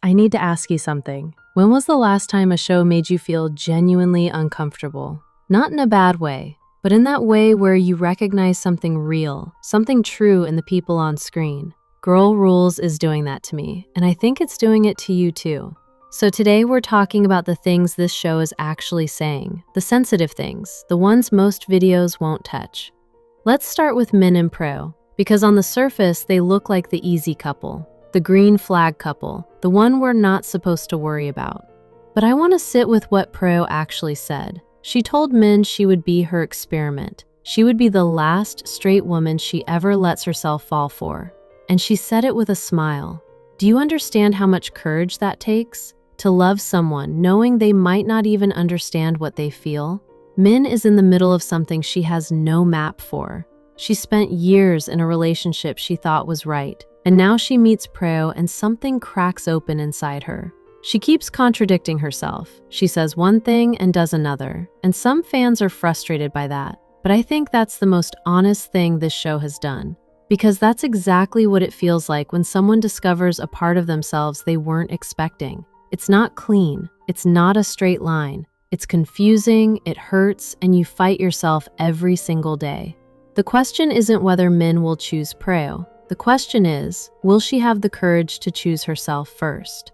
I need to ask you something. When was the last time a show made you feel genuinely uncomfortable? Not in a bad way, but in that way where you recognize something real, something true in the people on screen. Girl Rules is doing that to me, and I think it's doing it to you too. So today we're talking about the things this show is actually saying, the sensitive things, the ones most videos won't touch. Let's start with MinPraew, because on the surface they look like the easy couple, the green flag couple, the one we're not supposed to worry about. But I want to sit with what Prew actually said. She told Min she would be her experiment. She would be the last straight woman she ever lets herself fall for. And she said it with a smile. Do you understand how much courage that takes? To love someone knowing they might not even understand what they feel? Min is in the middle of something she has no map for. She spent years in a relationship she thought was right. And now she meets Prew and something cracks open inside her. She keeps contradicting herself. She says one thing and does another, and some fans are frustrated by that. But I think that's the most honest thing this show has done, because that's exactly what it feels like when someone discovers a part of themselves they weren't expecting. It's not clean, it's not a straight line. It's confusing, it hurts, and you fight yourself every single day. The question isn't whether Min will choose Prew. The question is, will she have the courage to choose herself first?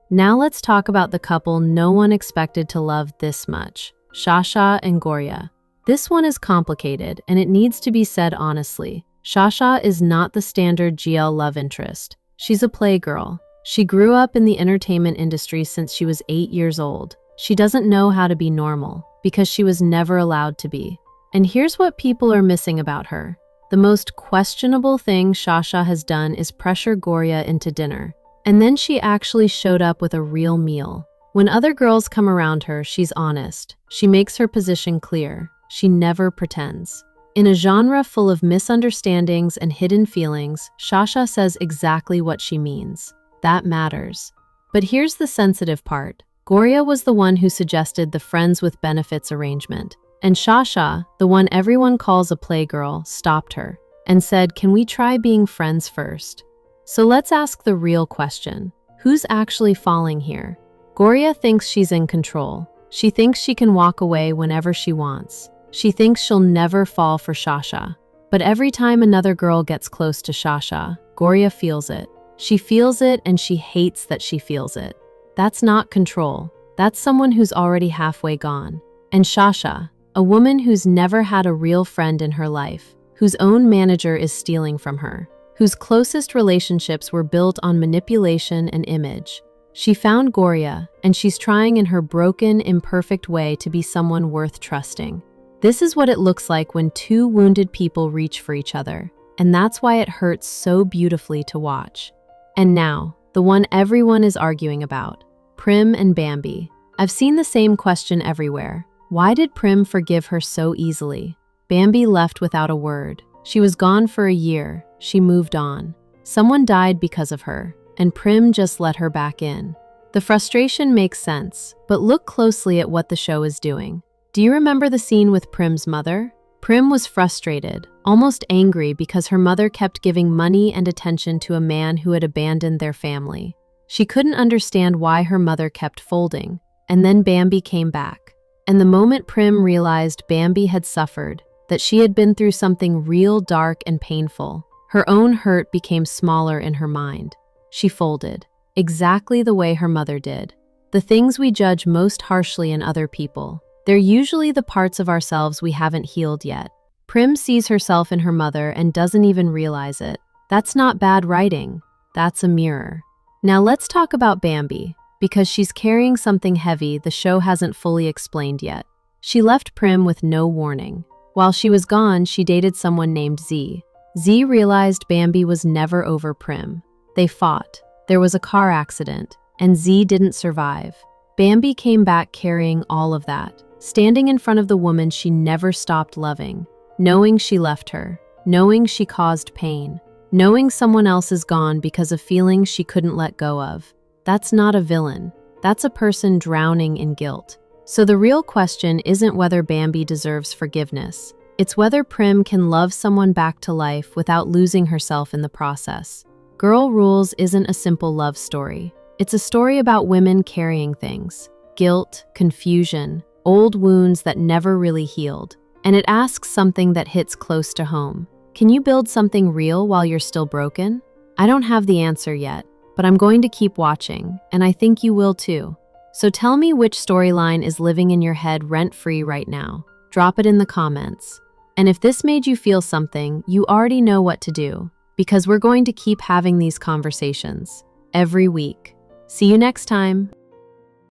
Now let's talk about the couple no one expected to love this much, Shasha and Gorya. This one is complicated, and it needs to be said honestly. Shasha is not the standard GL love interest. She's a playgirl. She grew up in the entertainment industry since she was 8 years old. She doesn't know how to be normal, because she was never allowed to be. And here's what people are missing about her. The most questionable thing Shasha has done is pressure Gorya into dinner. And then she actually showed up with a real meal. When other girls come around her, she's honest. She makes her position clear. She never pretends. In a genre full of misunderstandings and hidden feelings, Shasha says exactly what she means. That matters. But here's the sensitive part. Gorya was the one who suggested the friends with benefits arrangement. And Shasha, the one everyone calls a playgirl, stopped her and said, "Can we try being friends first?" So let's ask the real question. Who's actually falling here? Gorya thinks she's in control. She thinks she can walk away whenever she wants. She thinks she'll never fall for Shasha. But every time another girl gets close to Shasha, Gorya feels it. She feels it and she hates that she feels it. That's not control. That's someone who's already halfway gone. And Shasha, a woman who's never had a real friend in her life, whose own manager is stealing from her, whose closest relationships were built on manipulation and image. She found Gorya, and she's trying in her broken, imperfect way to be someone worth trusting. This is what it looks like when two wounded people reach for each other, and that's why it hurts so beautifully to watch. And now, the one everyone is arguing about, Prim and Bambi. I've seen the same question everywhere. Why did Prim forgive her so easily? Bambi left without a word. She was gone for a year. She moved on. Someone died because of her, and Prim just let her back in. The frustration makes sense, but look closely at what the show is doing. Do you remember the scene with Prim's mother? Prim was frustrated, almost angry because her mother kept giving money and attention to a man who had abandoned their family. She couldn't understand why her mother kept folding, and then Bambi came back. And the moment Prim realized Bambi had suffered, that she had been through something real dark and painful, her own hurt became smaller in her mind. She folded, exactly the way her mother did. The things we judge most harshly in other people, they're usually the parts of ourselves we haven't healed yet. Prim sees herself in her mother and doesn't even realize it. That's not bad writing. That's a mirror. Now let's talk about Bambi. Because she's carrying something heavy the show hasn't fully explained yet. She left Prim with no warning. While she was gone, she dated someone named Z. Z realized Bambi was never over Prim. They fought. There was a car accident, and Z didn't survive. Bambi came back carrying all of that, standing in front of the woman she never stopped loving, knowing she left her, knowing she caused pain, knowing someone else is gone because of feelings she couldn't let go of. That's not a villain. That's a person drowning in guilt. So the real question isn't whether Bambi deserves forgiveness. It's whether Prim can love someone back to life without losing herself in the process. Girl Rules isn't a simple love story. It's a story about women carrying things, guilt, confusion, old wounds that never really healed. And it asks something that hits close to home. Can you build something real while you're still broken? I don't have the answer yet, but I'm going to keep watching, and I think you will too. So tell me which storyline is living in your head rent-free right now. Drop it in the comments. And if this made you feel something, you already know what to do, because we're going to keep having these conversations every week. See you next time.